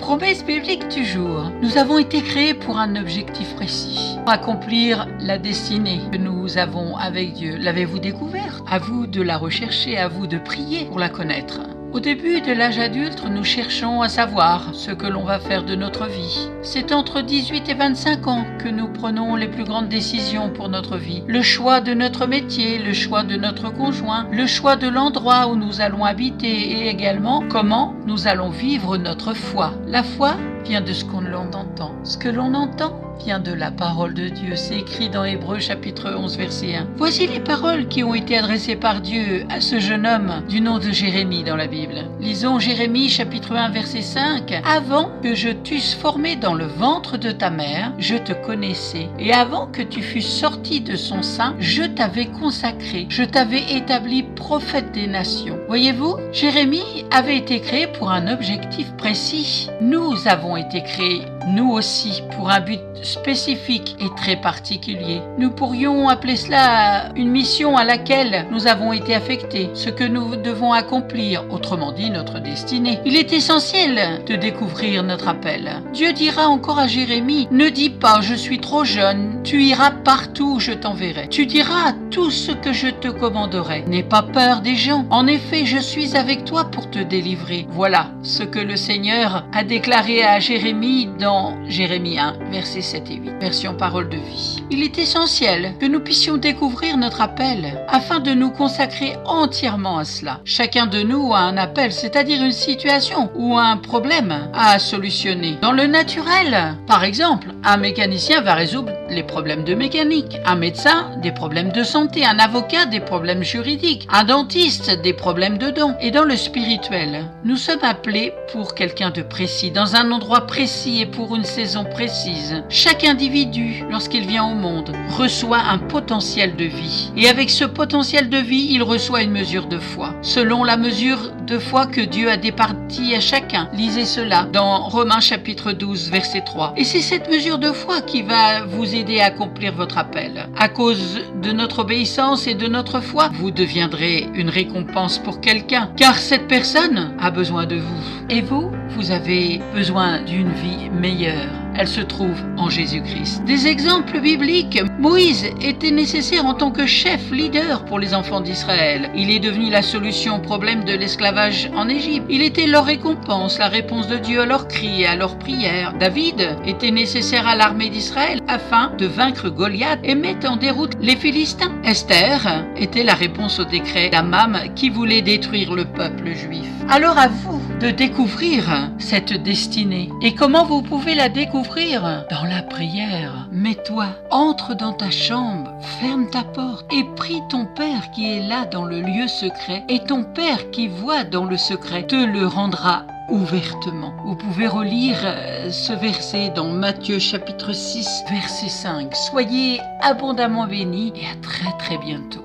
Promesse biblique du jour. Nous avons été créés pour un objectif précis, pour accomplir la destinée que nous avons avec Dieu. L'avez-vous découvert? À vous de la rechercher, à vous de prier pour la connaître. Au début de l'âge adulte, nous cherchons à savoir ce que l'on va faire de notre vie. C'est entre 18 et 25 ans que nous prenons les plus grandes décisions pour notre vie. Le choix de notre métier, le choix de notre conjoint, le choix de l'endroit où nous allons habiter et également comment nous allons vivre notre foi. La foi vient de ce qu'on entend. Ce que l'on entend vient de la parole de Dieu. C'est écrit dans Hébreux chapitre 11 verset 1. Voici les paroles qui ont été adressées par Dieu à ce jeune homme du nom de Jérémie dans la Bible. Lisons Jérémie chapitre 1 verset 5. Avant que je t'eusse formé dans le ventre de ta mère, je te connaissais. Et avant que tu fusses sorti de son sein, je t'avais consacré. Je t'avais établi prophète des nations. Voyez-vous, Jérémie avait été créé pour un objectif précis. Nous avons été créés, nous aussi, pour un but spécifique et très particulier. Nous pourrions appeler cela une mission à laquelle nous avons été affectés, ce que nous devons accomplir, autrement dit notre destinée. Il est essentiel de découvrir notre appel. Dieu dira encore à Jérémie, ne dis pas je suis trop jeune, tu iras partout où je t'enverrai. Tu diras tout ce que je te commanderai. N'aie pas peur des gens. En effet, je suis avec toi pour te délivrer. Voilà ce que le Seigneur a déclaré à Jérémie dans Jérémie 1, versets 7 et 8, version parole de vie. Il est essentiel que nous puissions découvrir notre appel afin de nous consacrer entièrement à cela. Chacun de nous a un appel, c'est-à-dire une situation ou un problème à solutionner. Dans le naturel, par exemple, un mécanicien va résoudre les problèmes de mécanique, un médecin des problèmes de santé, un avocat des problèmes juridiques, un dentiste des problèmes de dents. Et dans le spirituel, nous sommes appelés pour quelqu'un de précis, dans un endroit précis et pour une saison précise. Chaque individu, lorsqu'il vient au monde, reçoit un potentiel de vie. Et avec ce potentiel de vie, il reçoit une mesure de foi. Selon la mesure de foi que Dieu a départie à chacun. Lisez cela dans Romains chapitre 12, verset 3. Et c'est cette mesure de foi qui va vous aider à accomplir votre appel. À cause de notre obéissance et de notre foi, vous deviendrez une récompense pour quelqu'un, car cette personne a besoin de vous. Et vous, vous avez besoin d'une vie meilleure. Elle se trouve en Jésus-Christ. Des exemples bibliques. Moïse était nécessaire en tant que chef leader pour les enfants d'Israël. Il est devenu la solution au problème de l'esclavage en Égypte. Il était leur récompense, la réponse de Dieu à leurs cris et à leurs prières. David était nécessaire à l'armée d'Israël afin de vaincre Goliath et mettre en déroute les Philistins. Esther était la réponse au décret d'Amam qui voulait détruire le peuple juif. Alors à vous de découvrir cette destinée. Et comment vous pouvez la découvrir? Dans la prière. Mets-toi, entre dans ta chambre, ferme ta porte et prie ton Père qui est là dans le lieu secret. Et ton Père qui voit dans le secret te le rendra ouvertement. Vous pouvez relire ce verset dans Matthieu chapitre 6, verset 5. Soyez abondamment bénis et à très très bientôt.